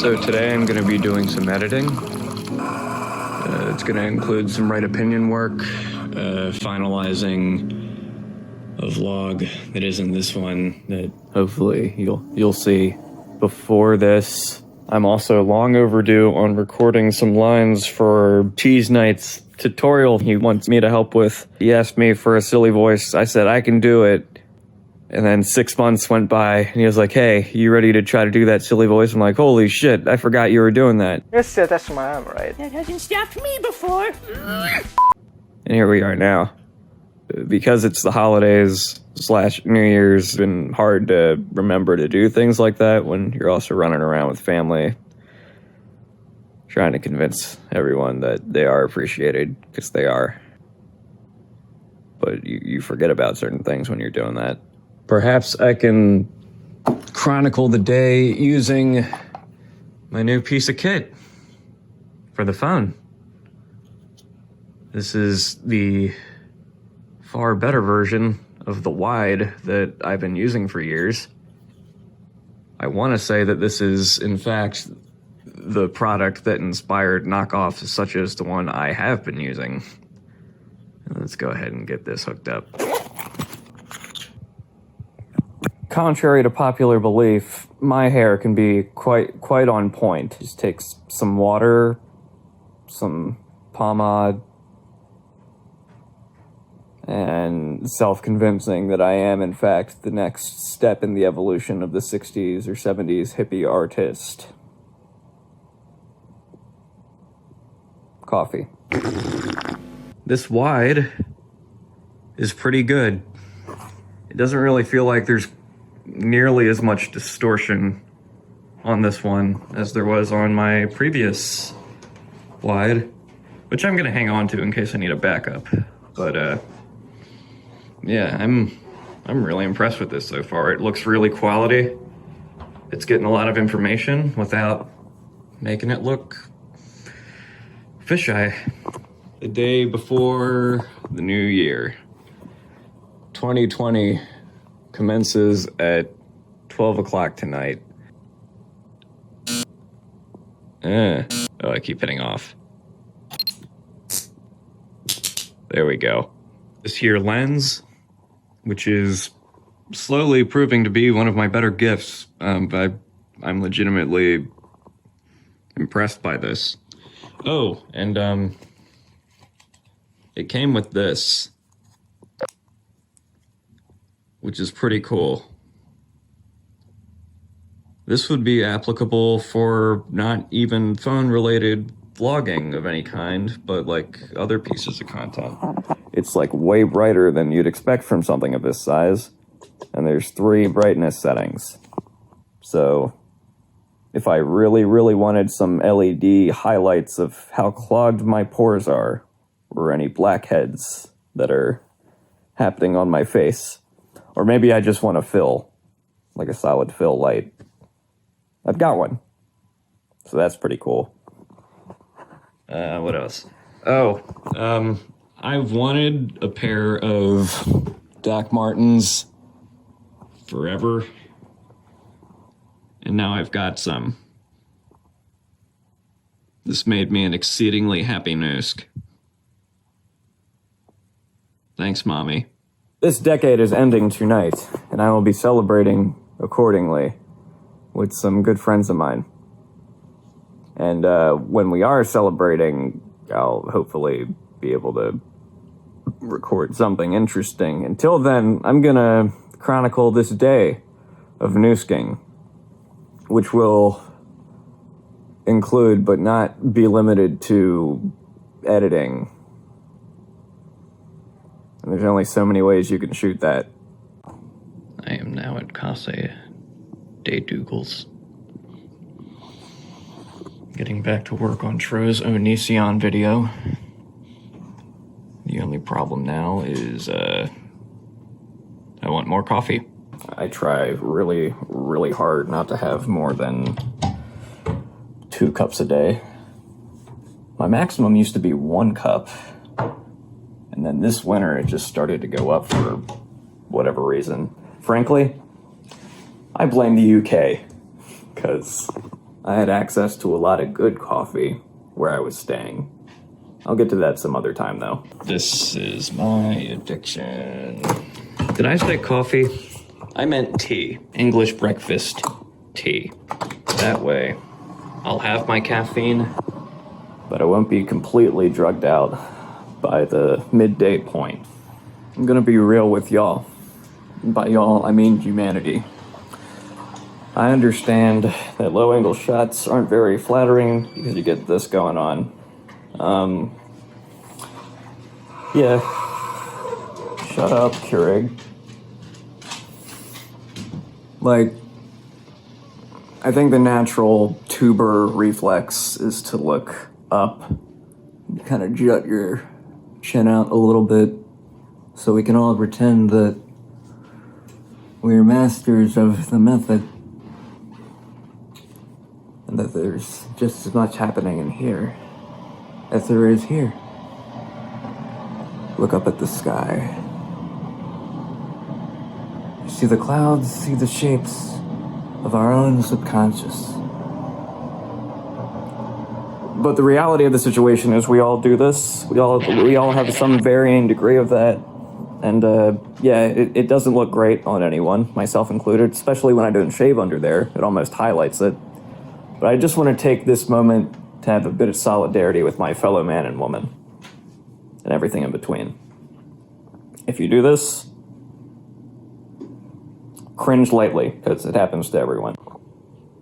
So today I'm going to be doing some editing. It's going to include some right opinion work, finalizing a vlog that isn't this one that hopefully you'll see before this. I'm also long overdue on recording some lines for Cheese Knight's tutorial he wants me to help with. He asked me for a silly voice. I said I can do it. And then 6 months went by, and he was like, hey, you ready to try to do that silly voice? I'm like, holy shit, I forgot you were doing that. Yes, that's my arm, right? That hasn't stopped me before. And here we are now. Because it's the holidays / New Year's, it's been hard to remember to do things like that when you're also running around with family, trying to convince everyone that they are appreciated, because they are. But you forget about certain things when you're doing that. Perhaps I can chronicle the day using my new piece of kit for the phone. This is the far better version of the wide that I've been using for years. I want to say that this is, in fact, the product that inspired knockoffs such as the one I have been using. Let's go ahead and get this hooked up. Contrary to popular belief, my hair can be quite on point. It just takes some water, some pomade, and self-convincing that I am, in fact, the next step in the evolution of the 60s or 70s hippie artist. Coffee. This wide is pretty good. It doesn't really feel like there's nearly as much distortion on this one as there was on my previous wide, which I'm gonna hang on to in case I need a backup. But yeah, I'm really impressed with this so far. It looks really quality. It's getting a lot of information without making it look fisheye. The day before the new year, 2020 commences at 12 o'clock tonight. Oh, I keep hitting off. There we go. This here lens, which is slowly proving to be one of my better gifts. I'm legitimately impressed by this. Oh, and it came with this, which is pretty cool. This would be applicable for not even phone-related vlogging of any kind, but like other pieces of content. It's like way brighter than you'd expect from something of this size, and there's 3 brightness settings. So if I really, really wanted some LED highlights of how clogged my pores are, or any blackheads that are happening on my face, or maybe I just want a fill, like a solid fill light, I've got one. So that's pretty cool. What else? Oh, I've wanted a pair of Doc Martens forever, and now I've got some. This made me an exceedingly happy Noosk. Thanks, Mommy. This decade is ending tonight, and I will be celebrating accordingly with some good friends of mine. And when we are celebrating, I'll hopefully be able to record something interesting. Until then, I'm gonna chronicle this day of noosking, which will include, but not be limited to, editing. And there's only so many ways you can shoot that. I am now at Casa de Dougals. Getting back to work on Tro's Onision video. The only problem now is, I want more coffee. I try really, really hard not to have more than 2 cups a day. My maximum used to be 1 cup. And then this winter, it just started to go up for whatever reason. Frankly, I blame the UK, because I had access to a lot of good coffee where I was staying. I'll get to that some other time, though. This is my addiction. Did I say coffee? I meant tea. English breakfast tea. That way, I'll have my caffeine, but I won't be completely drugged out by the midday point. I'm gonna be real with y'all. By y'all, I mean humanity. I understand that low-angle shots aren't very flattering because you get this going on. Yeah. Shut up, Keurig. Like, I think the natural tuber reflex is to look up, kind of jut your chin out a little bit, so we can all pretend that we're masters of the method, and that there's just as much happening in here as there is here. Look up at the sky. See the clouds, see the shapes of our own subconscious. But the reality of the situation is we all do this. We all have some varying degree of that. And yeah, it doesn't look great on anyone, myself included, especially when I don't shave under there. It almost highlights it. But I just want to take this moment to have a bit of solidarity with my fellow man and woman, and everything in between. If you do this, cringe lightly, because it happens to everyone.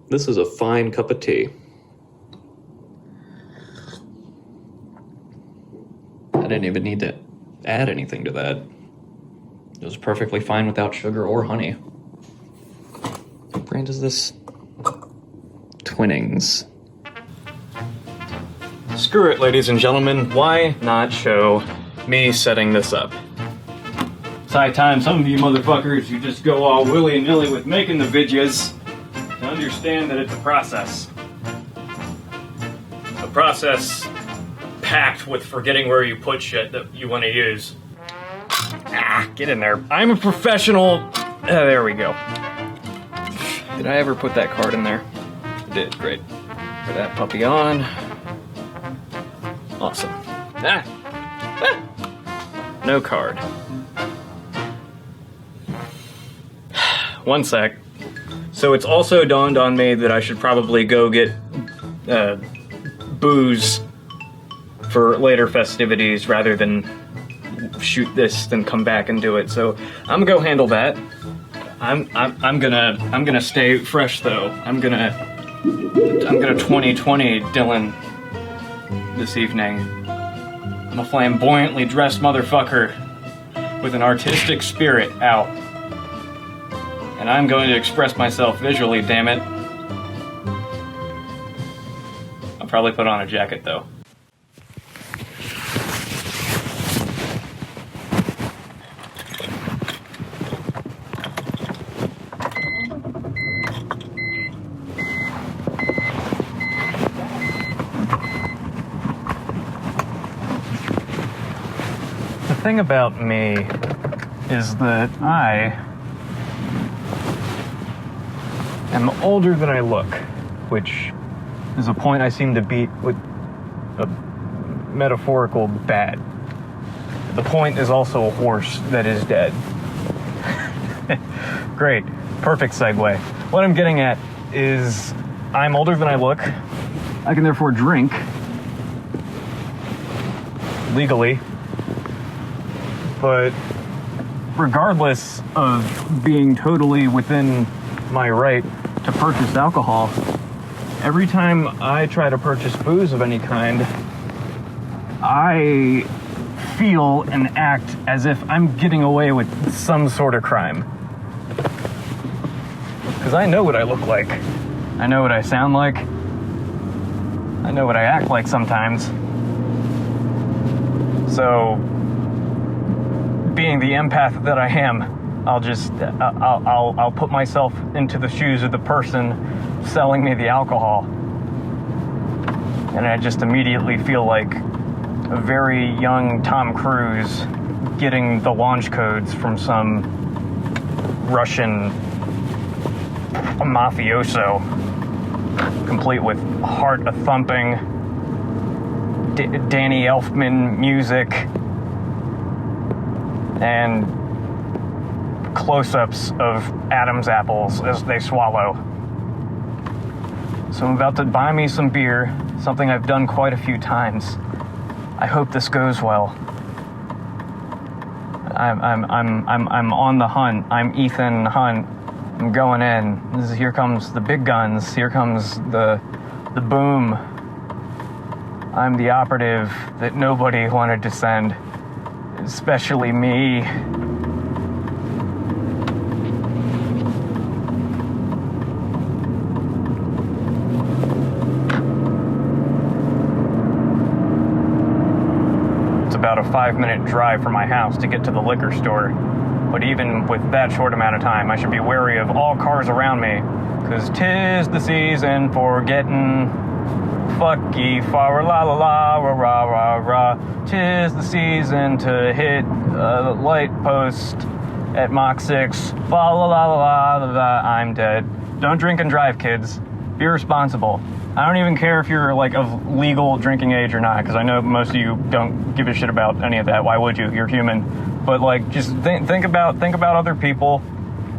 This is a fine cup of tea. I didn't even need to add anything to that. It was perfectly fine without sugar or honey. What brand is this? Twinnings. Screw it, ladies and gentlemen. Why not show me setting this up? It's high time some of you motherfuckers who just go all willy-nilly with making the videos to understand that it's a process. A process packed with forgetting where you put shit that you want to use. Get in there. I'm a professional. There we go. Did I ever put that card in there? I did. Great. Put that puppy on. Awesome. No card. One sec. So it's also dawned on me that I should probably go get booze for later festivities rather than shoot this, then come back and do it. So I'm gonna go handle that. I'm gonna stay fresh though. I'm gonna 2020 Dylan this evening. I'm a flamboyantly dressed motherfucker with an artistic spirit out. And I'm going to express myself visually, damn it. I'll probably put on a jacket though. The thing about me is that I am older than I look, which is a point I seem to beat with a metaphorical bat. The point is also a horse that is dead. Great, perfect segue. What I'm getting at is I'm older than I look. I can therefore drink legally, but regardless of being totally within my right to purchase alcohol, every time I try to purchase booze of any kind, I feel and act as if I'm getting away with some sort of crime. Because I know what I look like. I know what I sound like. I know what I act like sometimes. So, being the empath that I am, I'll put myself into the shoes of the person selling me the alcohol. And I just immediately feel like a very young Tom Cruise getting the launch codes from some Russian mafioso complete with heart a-thumping Danny Elfman music and close-ups of Adam's apples as they swallow. So I'm about to buy me some beer, something I've done quite a few times. I hope this goes well. I'm on the hunt. I'm Ethan Hunt. I'm going in. Here comes the big guns. Here comes the boom. I'm the operative that nobody wanted to send, especially me. About a 5-minute drive from my house to get to the liquor store. But even with that short amount of time, I should be wary of all cars around me, because 'tis the season for getting fucky, fa la la la ra ra ra ra. 'Tis the season to hit a light post at Mach 6. Fa la la la la la. I'm dead. Don't drink and drive, kids. Be responsible. I don't even care if you're like of legal drinking age or not, because I know most of you don't give a shit about any of that. Why would you? You're human. But like, just think about other people.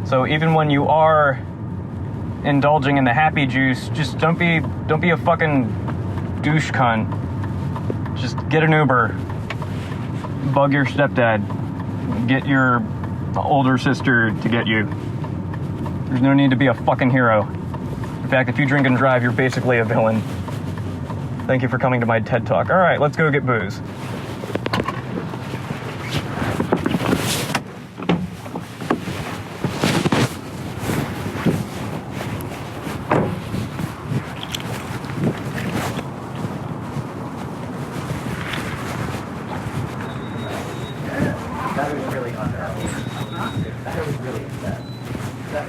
So even when you are indulging in the happy juice, just don't be a fucking douche cunt. Just get an Uber. Bug your stepdad. Get your older sister to get you. There's no need to be a fucking hero. In fact, if you drink and drive, you're basically a villain. Thank you for coming to my TED Talk. All right, let's go get booze.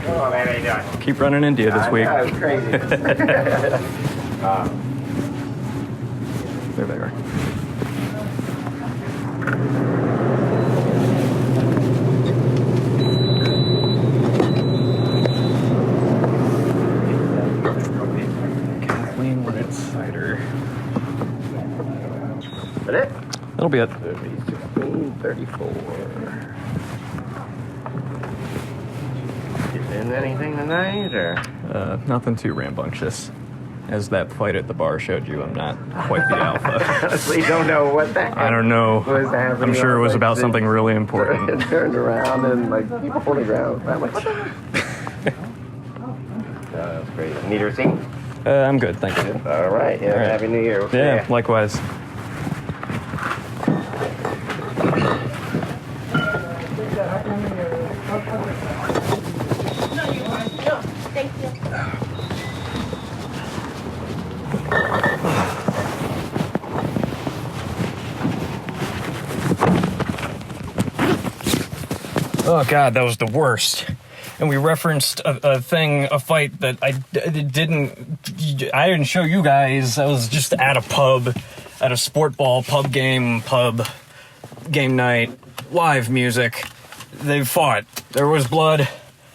Oh man, how you doing? Keep running into you this week. That was crazy. There they are. Kathleen Winnett cider. Is that it? That'll be it. 1634. You doing anything tonight, or? Nothing too rambunctious. As that fight at the bar showed you, I'm not quite the alpha. Honestly, don't know what the heck I don't know. was happening. I'm sure it was Like, about something really important. It turned around and like people on the ground. I'm like, what the heck? That's great. Need a receipt? I'm good, thank you. All right. Yeah. All right. Happy New Year. We'll see Yeah, ya. likewise. Thank you. Oh god, that was the worst. And we referenced a fight that I didn't show you guys. I was just at a pub, at a sport ball game night, live music. They fought. There was blood,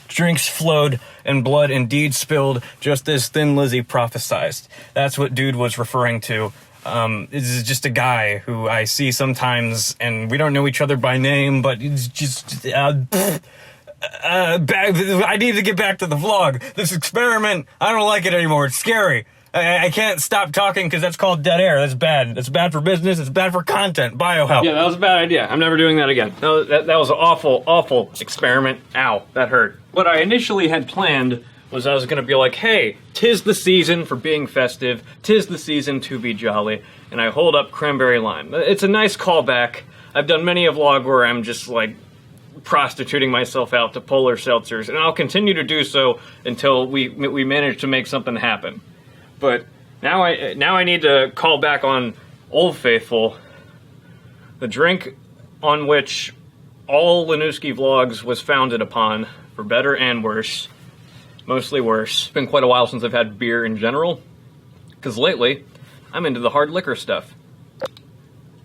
drinks flowed, and blood indeed spilled, just as Thin Lizzy prophesied. That's what dude was referring to. This is just a guy who I see sometimes, and we don't know each other by name, but it's just, I need to get back to the vlog. This experiment, I don't like it anymore. It's scary. I can't stop talking because that's called dead air. That's bad. It's bad for business. It's bad for content. Biohelp. Yeah, that was a bad idea. I'm never doing that again. That was an awful experiment. Ow, that hurt. What I initially had planned was I was going to be like, hey, 'tis the season for being festive. 'Tis the season to be jolly. And I hold up cranberry lime. It's a nice callback. I've done many a vlog where I'm just like prostituting myself out to polar seltzers, and I'll continue to do so until we manage to make something happen. But now I need to call back on Old Faithful, the drink on which all Lanooski vlogs was founded upon, for better and worse. Mostly worse. It's been quite a while since I've had beer in general, because lately I'm into the hard liquor stuff.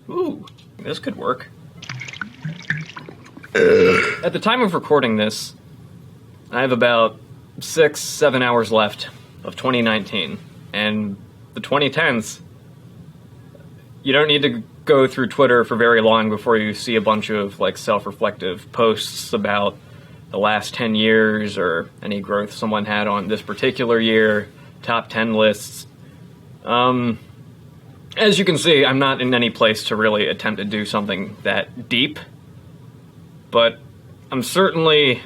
Ooh, this could work. At the time of recording this, I have about 6-7 hours left of 2019. And the 2010s, you don't need to go through Twitter for very long before you see a bunch of like self-reflective posts about the last 10 years or any growth someone had on this particular year, top 10 lists. As you can see, I'm not in any place to really attempt to do something that deep, but I'm certainly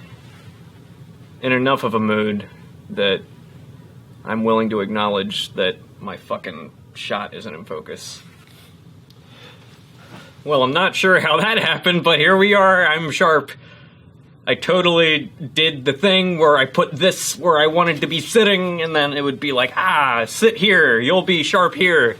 in enough of a mood that I'm willing to acknowledge that my fucking shot isn't in focus. Well, I'm not sure how that happened, but here we are. I'm sharp. I totally did the thing where I put this where I wanted to be sitting, and then it would be like, sit here, you'll be sharp here.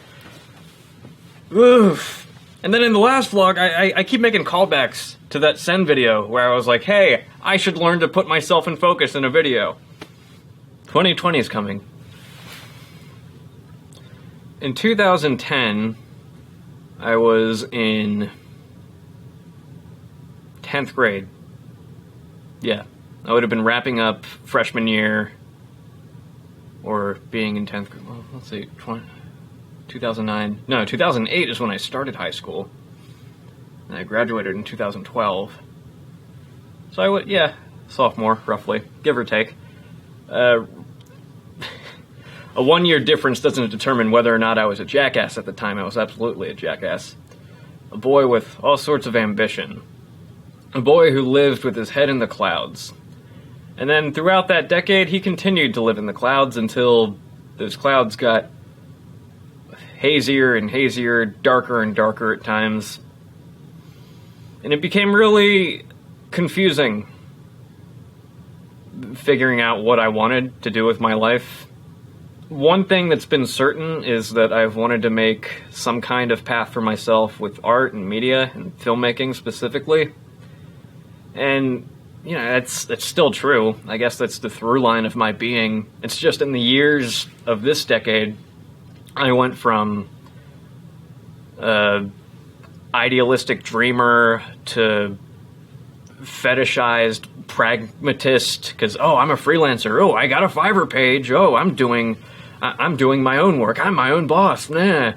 Oof. And then in the last vlog, I keep making callbacks to that Send video where I was like, hey, I should learn to put myself in focus in a video. 2020 is coming. In 2010, I was in 10th grade. Yeah, I would have been wrapping up freshman year or being in 10th grade. Well, let's see, 2009. No, 2008 is when I started high school. And I graduated in 2012. So I would, yeah, sophomore, roughly, give or take. A 1 year difference doesn't determine whether or not I was a jackass at the time. I was absolutely a jackass. A boy with all sorts of ambition. A boy who lived with his head in the clouds. And then throughout that decade, he continued to live in the clouds until those clouds got hazier and hazier, darker and darker at times. And it became really confusing figuring out what I wanted to do with my life. One thing that's been certain is that I've wanted to make some kind of path for myself with art and media and filmmaking specifically. And, you know, that's still true. I guess that's the through line of my being. It's just in the years of this decade, I went from idealistic dreamer to fetishized pragmatist, because, oh, I'm a freelancer. Oh, I got a Fiverr page. Oh, I'm doing my own work. I'm my own boss. Nah.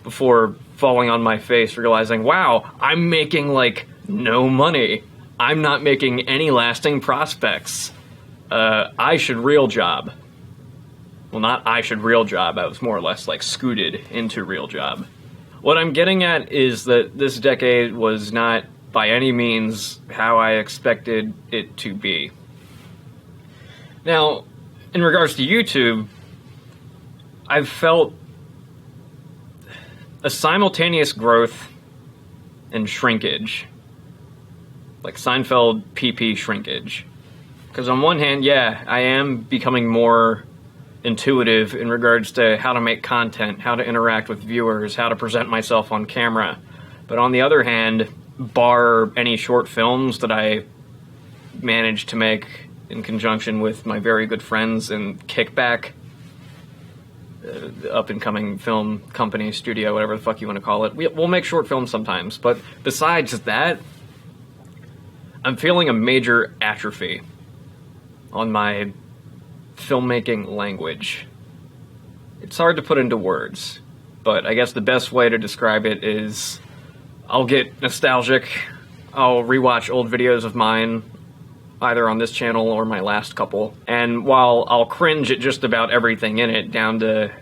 Before falling on my face, realizing, wow, I'm making, like, no money. I'm not making any lasting prospects. I should real job. Well, not I should real job. I was more or less, like, scooted into real job. What I'm getting at is that this decade was not by any means how I expected it to be. Now, in regards to YouTube, I've felt a simultaneous growth and shrinkage. Like Seinfeld PP shrinkage. Because on one hand, yeah, I am becoming more intuitive in regards to how to make content, how to interact with viewers, how to present myself on camera. But on the other hand, bar any short films that I managed to make in conjunction with my very good friends in Kickback, up-and-coming film company, studio, whatever the fuck you want to call it. We'll make short films sometimes, but besides that, I'm feeling a major atrophy on my filmmaking language. It's hard to put into words, but I guess the best way to describe it is I'll get nostalgic, I'll rewatch old videos of mine, either on this channel or my last couple, and while I'll cringe at just about everything in it, down to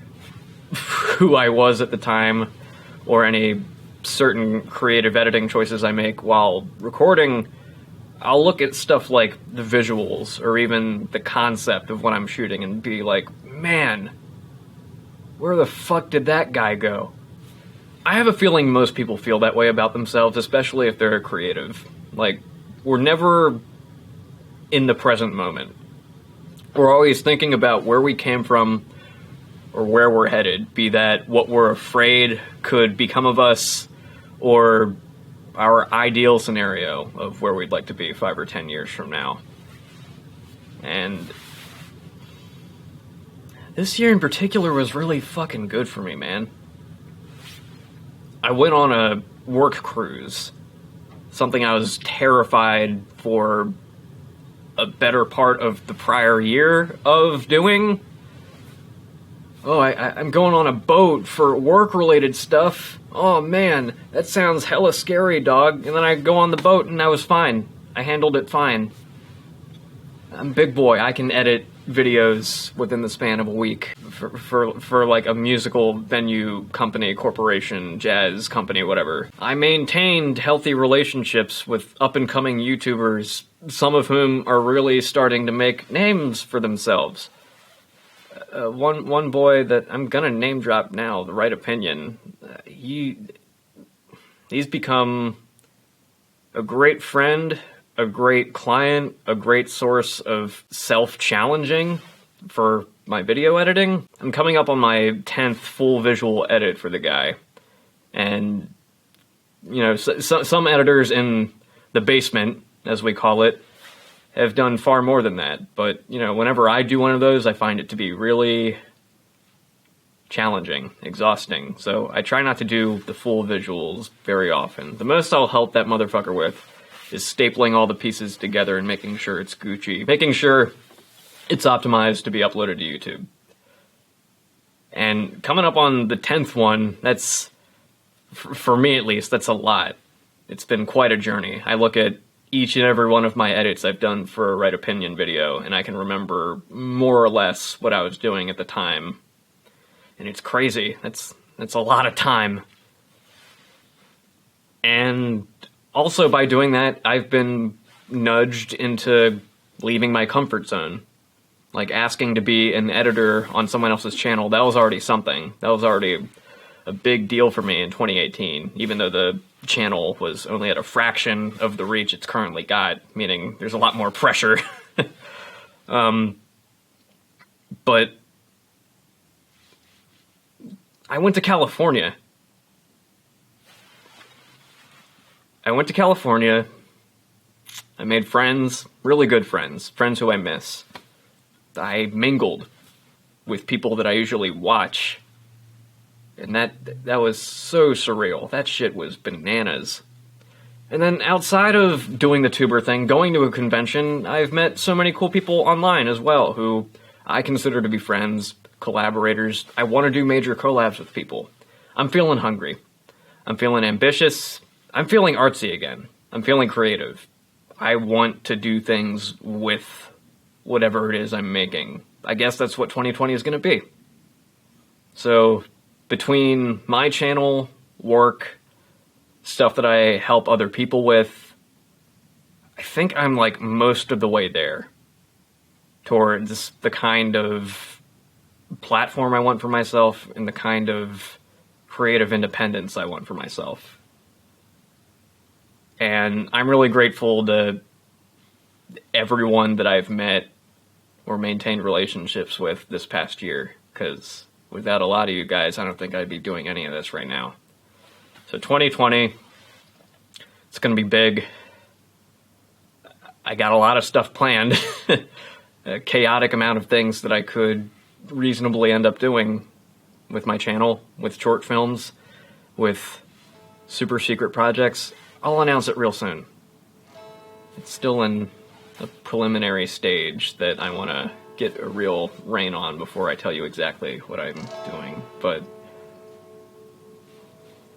who I was at the time, or any certain creative editing choices I make while recording, I'll look at stuff like the visuals, or even the concept of what I'm shooting, and be like, man, where the fuck did that guy go? I have a feeling most people feel that way about themselves, especially if they're creative. Like, we're never in the present moment. We're always thinking about where we came from, or where we're headed, be that what we're afraid could become of us, or our ideal scenario of where we'd like to be 5 or 10 years from now. And this year in particular was really fucking good for me, man. I went on a work cruise, something I was terrified for a better part of the prior year of doing, Oh, I'm going on a boat for work-related stuff. Oh man, that sounds hella scary, dog. And then I go on the boat and I was fine. I handled it fine. I'm big boy. I can edit videos within the span of a week for like a musical venue company, corporation, jazz company, whatever. I maintained healthy relationships with up-and-coming YouTubers, some of whom are really starting to make names for themselves. One boy that I'm gonna name drop now, The Right Opinion, he's become a great friend, a great client, a great source of self-challenging for my video editing. I'm coming up on my 10th full visual edit for the guy. And, you know, some editors in the basement, as we call it, have done far more than that. But, you know, whenever I do one of those, I find it to be really challenging, exhausting. So I try not to do the full visuals very often. The most I'll help that motherfucker with is stapling all the pieces together and making sure it's Gucci. Making sure it's optimized to be uploaded to YouTube. And coming up on the 10th one, that's, for me at least, that's a lot. It's been quite a journey. I look at each and every one of my edits I've done for a Right Opinion video, and I can remember more or less what I was doing at the time. And it's crazy. That's a lot of time. And also, by doing that, I've been nudged into leaving my comfort zone. Like, asking to be an editor on someone else's channel, that was already something. That was already a big deal for me in 2018, even though the channel was only at a fraction of the reach it's currently got, meaning there's a lot more pressure. But I went to California. I made friends, really good friends, friends who I miss. I mingled with people that I usually watch. And that was so surreal. That shit was bananas. And then outside of doing the tuber thing, going to a convention, I've met so many cool people online as well, who I consider to be friends, collaborators. I want to do major collabs with people. I'm feeling hungry. I'm feeling ambitious. I'm feeling artsy again. I'm feeling creative. I want to do things with whatever it is I'm making. I guess that's what 2020 is going to be. So, between my channel, work, stuff that I help other people with, I think I'm like most of the way there towards the kind of platform I want for myself and the kind of creative independence I want for myself. And I'm really grateful to everyone that I've met or maintained relationships with this past year, because without a lot of you guys, I don't think I'd be doing any of this right now. So 2020, it's going to be big. I got a lot of stuff planned. A chaotic amount of things that I could reasonably end up doing with my channel, with short films, with super secret projects. I'll announce it real soon. It's still in a preliminary stage that I want to get a real rein on before I tell you exactly what I'm doing. But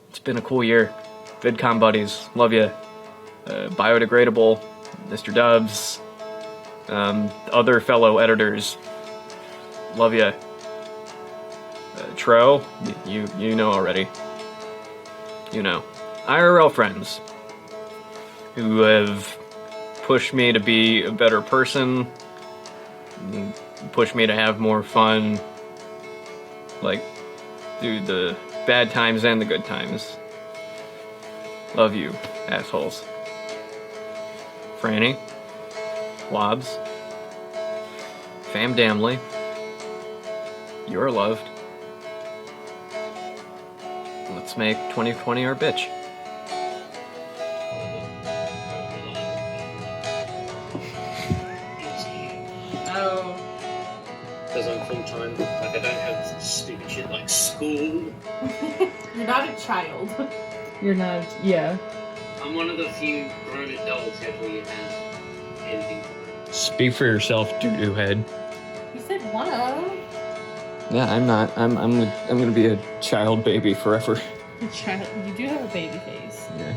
it's been a cool year. VidCon buddies, love ya. Biodegradable, Mr. Dubs, other fellow editors, love ya. Tro, you know already. You know. IRL friends who have pushed me to be a better person, pushed me to have more fun, like, through the bad times and the good times. Love you, assholes. Franny, Lobs, Fam Damley, you're loved. Let's make 2020 our bitch. Because I'm full-time, like I don't have stupid shit like school. You're not a child. You're not, yeah. I'm one of the few grown adults who actually has anything. Speak for yourself, doo-doo head. You said one of. Yeah, I'm not. I'm gonna be a child baby forever. Child, you do have a baby face. Yeah.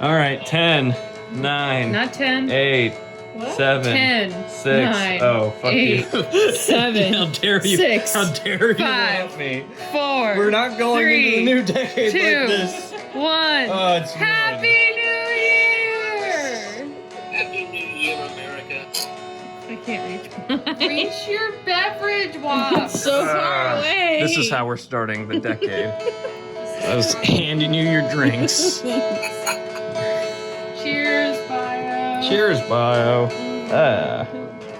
All right, 10, 9, Not 10. 8, What? 7, 10, 6. 9, Oh, fuck 8, you. 7, How dare you? 6, How dare you 5, laugh me? 4. We're not going 3, into the new decade 2, like this. 1. Oh, it's Happy New Year! Happy New Year, America. I can't reach. Reach your beverage, Wop. So far away. This is how we're starting the decade. I was handing you your drinks. Cheers, Bio. Cheers, Bio.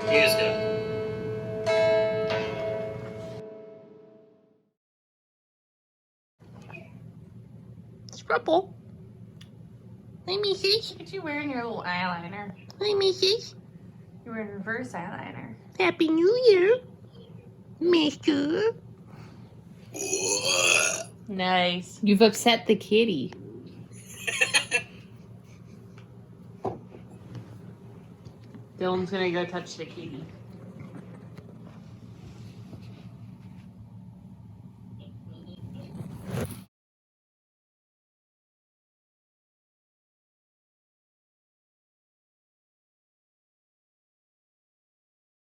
Here's go. Scrubble. Hi, Mrs. Look at you wearing your little eyeliner. Hi, Mrs. You're wearing reverse eyeliner. Happy New Year, Mister. Nice. You've upset the kitty. Dylan's gonna go touch the kitty.